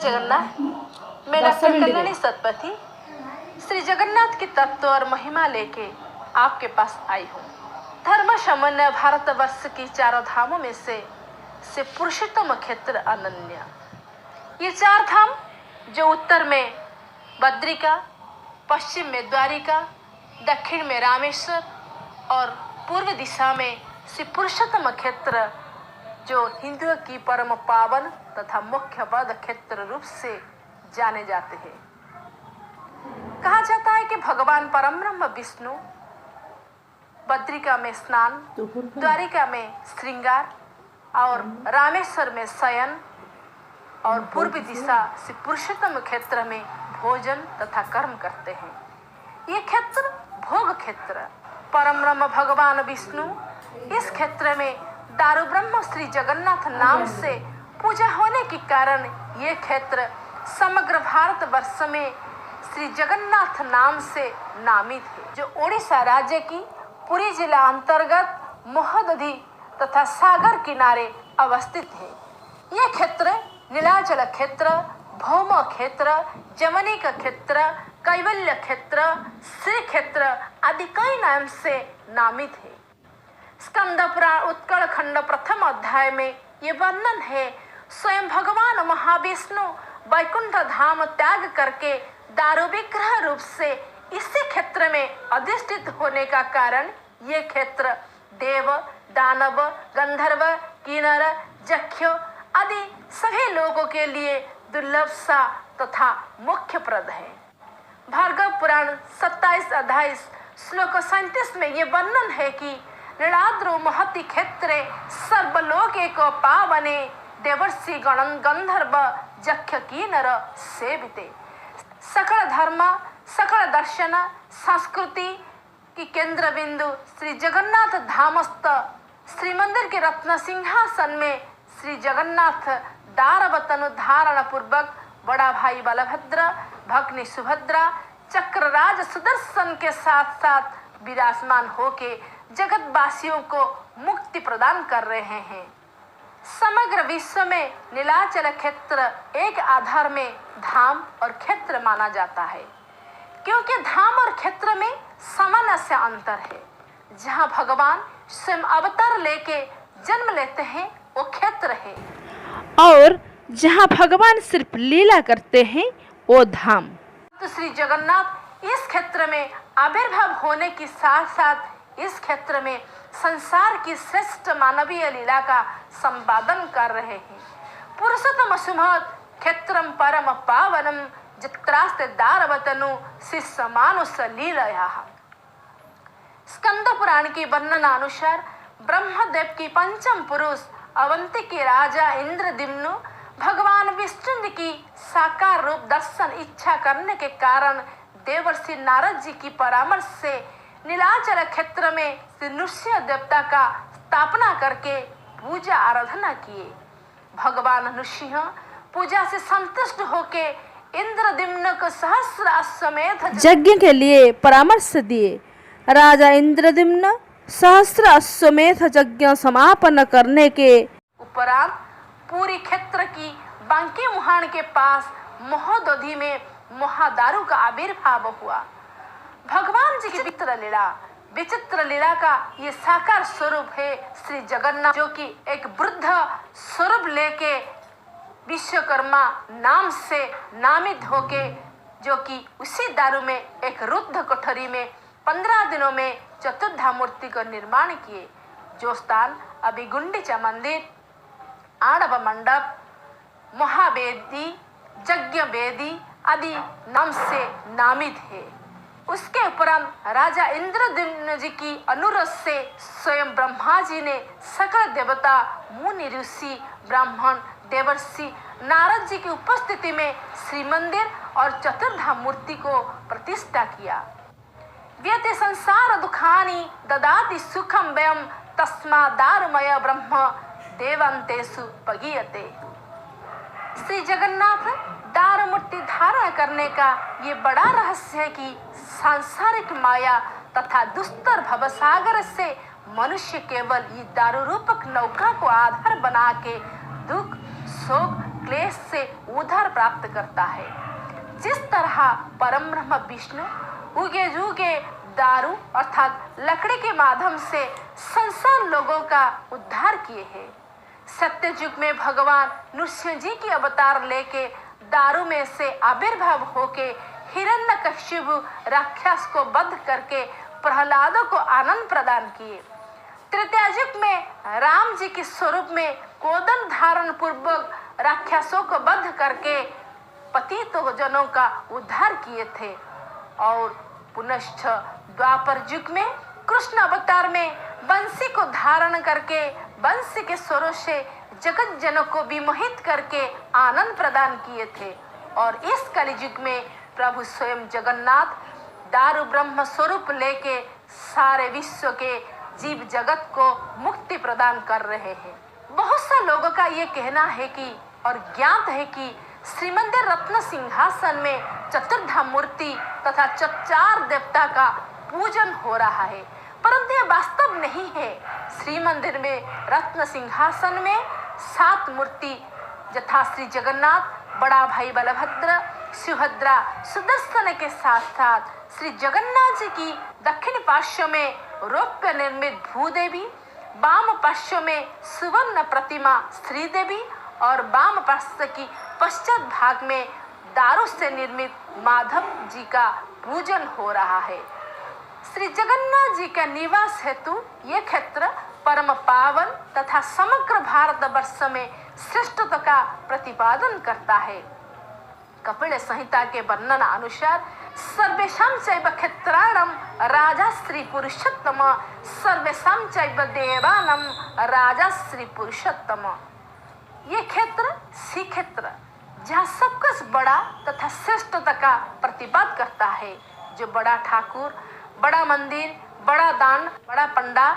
जगन्नाथ, मैं डॉक्टर कल्याणी सतपथी श्री जगन्नाथ की तत्व और महिमा लेके आपके पास आई हूँ। धर्म सामान्य भारतवर्ष की चारों धामों में से पुरुषोत्तम क्षेत्र अनन्य। ये चार धाम जो उत्तर में बद्रिका, पश्चिम में द्वारिका, दक्षिण में रामेश्वर और पूर्व दिशा में श्री पुरुषोत्तम क्षेत्र जो हिंदुओं की परम पावन तथा मुख्य पद क्षेत्र रूप से जाने जाते हैं। कहा जाता है कि भगवान परम ब्रह्म विष्णु बद्रिका में स्नान, द्वारिका में श्रृंगार और रामेश्वर में शयन और पूर्व दिशा से पुरुषोत्तम क्षेत्र में भोजन तथा कर्म करते हैं। ये क्षेत्र भोग क्षेत्र, परम ब्रह्म भगवान विष्णु इस क्षेत्र में दारु ब्रह्म श्री जगन्नाथ नाम से पूजा होने के कारण ये क्षेत्र समग्र भारतवर्ष में श्री जगन्नाथ नाम से नामित है, जो ओडिशा राज्य की पुरी जिला अंतर्गत महोदधि तथा सागर किनारे अवस्थित है। यह क्षेत्र नीलाचल क्षेत्र, भौम क्षेत्र, जमनिक क्षेत्र, कैवल्य क्षेत्र, श्री क्षेत्र आदि कई नाम से नामित है। स्कंद पुराण उत्कल खंड प्रथम अध्याय में ये वर्णन है। स्वयं भगवान महाविष्णु वैकुंठ धाम त्याग करके दारु विग्रह रूप से इसी क्षेत्र में अधिष्ठित होने का कारण ये क्षेत्र देव, दानव, गंधर्व, किन्नर, जक्ष आदि सभी लोगों के लिए दुर्लभ सा तथा मुख्यप्रद है। भार्गव पुराण 27 अध्याय श्लोक 37 में ये वर्णन है कि नीलाद्रौ महति क्षेत्रे सर्वलोके को पावने देवर्षि गण गंधर्व जक्ष किन्नर सेविते। सकल धर्म, सकल दर्शन, संस्कृति की केंद्र बिंदु श्री जगन्नाथ धामस्थ श्री मंदिर के रत्न सिंहासन में श्री जगन्नाथ दारवतनु धारण पूर्वक बड़ा भाई बलभद्र, भग्नी सुभद्रा, चक्रराज सुदर्शन के साथ साथ विराजमान होके जगतवासियों को मुक्ति प्रदान कर रहे हैं। समग्र विश्व में नीलाचल क्षेत्र एक आधार में धाम और क्षेत्र माना जाता है, क्योंकि धाम और क्षेत्र में सामान्य से अंतर है। जहाँ भगवान स्वयं अवतार लेके जन्म लेते हैं वो क्षेत्र है, और जहाँ भगवान सिर्फ लीला करते हैं वो धाम। तो श्री जगन्नाथ इस क्षेत्र में आविर्भाव होने के साथ साथ इस क्षेत्र में संसार की श्रेष्ठ मानवीय लीला का संपादन कर रहे हैं। पुरुषोत्तम सुमत क्षेत्रम परम पावनम जित्रास्ते दारवतनु शिष्य मानुष लीलया। स्कंद पुराण की वर्णनानुसार ब्रह्मदेव की पंचम पुरुष अवंती के राजा इंद्रद्युम्न भगवान विष्णु की साकार रूप दर्शन इच्छा करने के कारण देवर्षि नारद जी की परामर्श से नीलाचल क्षेत्र में श्री नृसिंह देवता का स्थापना करके पूजा आराधना किए। भगवान नृसिंह पूजा से संतुष्ट होके इंद्रद्युम्न को सहस्र अश्वमेध यज्ञ के लिए परामर्श दिए। राजा इंद्रद्युम्न सहस्र अश्वमेध यज्ञ समापन करने के उपरांत पूरी क्षेत्र की बांके मुहान के पास महोदधि में महादारु का आविर्भाव हुआ। भगवान जी की विचित्र लीला का ये साकार स्वरूप है श्री जगन्नाथ, जो कि एक वृद्ध स्वरूप लेके विश्वकर्मा नाम से नामित होके, जो कि उसी दारु में एक रुद्ध कोठरी में 15 दिनों में चतुर्धा मूर्ति का निर्माण किए, जो स्थान अभी गुंडीचा मंदिर, आणव मंडप, महावेदी, यज्ञ वेदी आदि नाम से नामित है। उसके उपरांत राजा इंद्रद्युम्न जी की अनुरोध से स्वयं ब्रह्मा जी ने सकल देवता, मुनि, ऋषि, ब्राह्मण, देवर्षि नारद जी की उपस्थिति में श्री मंदिर और चतुर्धा मूर्ति को प्रतिष्ठा किया। व्यते संसार दुखानि ददाति सुखम वयम तस्मा दारुमय ब्रह्म देवांतेषु पगीयते। श्री जगन्नाथ दारु मूर्ति धारण करने का ये बड़ा रहस्य है कि सांसारिक माया तथा दुस्तर भवसागर से मनुष्य केवल ये दारू रूपक नौका को आधार बना के दुख, शोक, क्लेश से उद्धार प्राप्त करता है। जिस तरह परम ब्रह्म विष्णु उगे जुगे दारू अर्थात लकड़ी के माध्यम से संसार लोगों का उद्धार किए हैं, सत्य युग में भगवान नृसिंह जी की अवतार लेके दारू में से आविर्भाव होके हिरण्यकशिपु राक्षस को वध करके प्रहलाद को आनंद प्रदान किए। त्रेता युग में राम जी के स्वरूप में कोदन धारण पूर्वक राक्षसों को वध करके पतित जनों का उद्धार किए थे। और पुनश्च द्वापर युग में कृष्ण अवतार में बंसी को धारण करके बंसी के स्वरों से जगत जनों को विमोहित करके आनंद प्रदान किए थे। और इस कलियुग में प्रभु स्वयं जगन्नाथ दारू ब्रह्म स्वरूप लेके सारे विश्व के जीव जगत को मुक्ति प्रदान कर रहे हैं। बहुत सा लोगों का ये कहना है कि और ज्ञात है कि श्रीमंदिर रत्न सिंहासन में चतुर्धा मूर्ति तथा चार देवता का पूजन हो रहा है, परंतु यह वास्तव नहीं है। श्री मंदिर में रत्न सिंहासन में 7 मूर्ति यथा श्री जगन्नाथ, बड़ा भाई बलभद्र, सुभद्रा, सुदर्शन के साथ साथ श्री जगन्नाथ जी की दक्षिण पार्श्व में रौप्य निर्मित भूदेवी, वाम पार्श्व में सुवर्ण प्रतिमा श्री देवी और वाम पार्श्व की पश्चात भाग में दारू से निर्मित माधव जी का पूजन हो रहा है। श्री जगन्नाथ जी का निवास हेतु ये क्षेत्र परम पावन तथा समग्र भारत वर्ष में श्रेष्ठता का प्रतिपादन करता है। कपिल संहिता के वर्णन अनुसार सर्वेषां चैव क्षेत्राणां राजा श्री पुरुषोत्तम, सर्वेषां चैव देवानां राजा श्री पुरुषोत्तम। ये क्षेत्र श्री क्षेत्र जहाँ सब कुछ बड़ा तथा श्रेष्ठता का प्रतिपाद करता है, जो बड़ा ठाकुर, बड़ा मंदिर, बड़ा दान, बड़ा पंडा,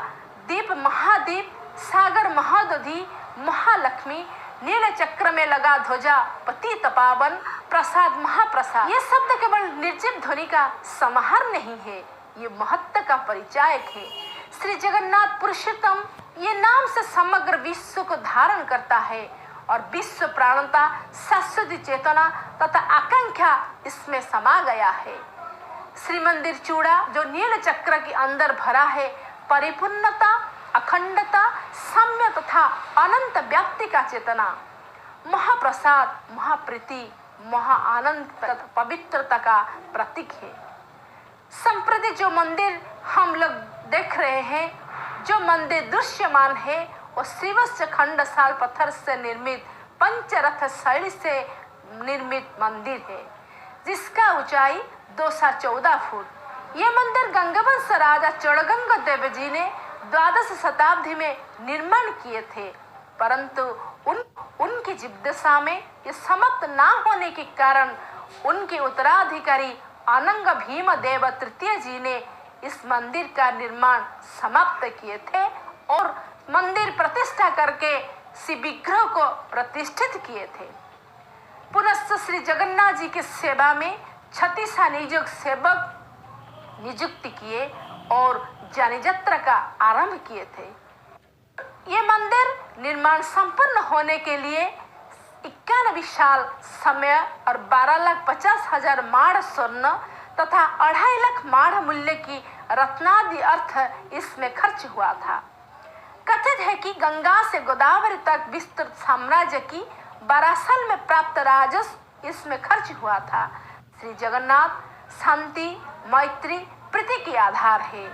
दीप महादीप, सागर महादधि, महालक्ष्मी, नील चक्र में लगा ध्वजा, पतित पावन, प्रसाद महाप्रसाद, ये शब्द केवल निर्जीव ध्वनि का समाहार नहीं है, ये महत्व का परिचायक है। श्री जगन्नाथ पुरुषोत्तम ये नाम से समग्र विश्व को धारण करता है और विश्व प्राणता, शाश्वत चेतना तथा आकांक्षा इसमें समा गया है। श्री मंदिर चूड़ा जो नील चक्र के अंदर भरा है, परिपूर्णता, अखंडता, साम्य तथा अनंत व्याप्ति का चेतना, महाप्रसाद, महाप्रीति, महा आनंद तथा पवित्रता का प्रतीक है। संप्रति जो मंदिर हम लोग देख रहे हैं, जो मंदिर दृश्यमान है, वो श्रीवत्स खंडसाल पत्थर से निर्मित पंचरथ शैली से निर्मित मंदिर है, जिसका ऊंचाई 214 फुट। ये मंदिर गंगवंश राजा चौड़गंगा देव जी ने 12वीं शताब्दी में निर्माण किए थे, परंतु उनकी जीवदशा में ये समाप्त ना होने के कारण उनके उत्तराधिकारी अनंग भीम देव तृतीय जी ने इस मंदिर का निर्माण समाप्त किए थे और मंदिर प्रतिष्ठा करके शिव विग्रह को प्रतिष्ठित किए थे। पुनश्च श्री जगन्नाथ जी की सेवा में 36 नियुक्त सेवक नियुक्त किए और जानी यात्रा का आरंभ किए थे। ये मंदिर निर्माण संपन्न होने के लिए 91 साल समय और 12,50,000 माण स्वर्ण तथा 2.5 लाख माण मूल्य की रत्नादि अर्थ इसमें खर्च हुआ था। कथित है कि गंगा से गोदावरी तक विस्तृत साम्राज्य की 12 साल में प्राप्त राजस्व इसमें खर्च हुआ था। श्री जगन्नाथ शांति, मैत्री, प्रीति के आधार है,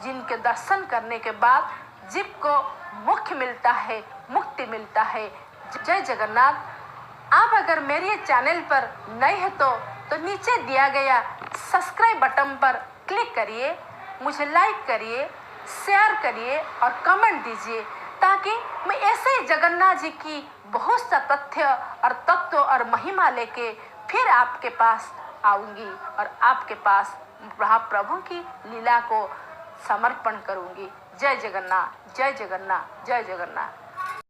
जिनके दर्शन करने के बाद जीव को मुक्ति मिलता है, मुक्ति मिलता है। जय जगन्नाथ। आप अगर मेरे चैनल पर नए हैं तो नीचे दिया गया सब्सक्राइब बटन पर क्लिक करिए, मुझे लाइक करिए, शेयर करिए और कमेंट दीजिए, ताकि मैं ऐसे जगन्नाथ जी की बहुत सा तथ्य और तत्व और महिमा लेके फिर आपके पास आऊंगी और आपके पास प्रभु की लीला को समर्पण करूंगी। जय जगन्नाथ, जय जगन्नाथ, जय जगन्नाथ।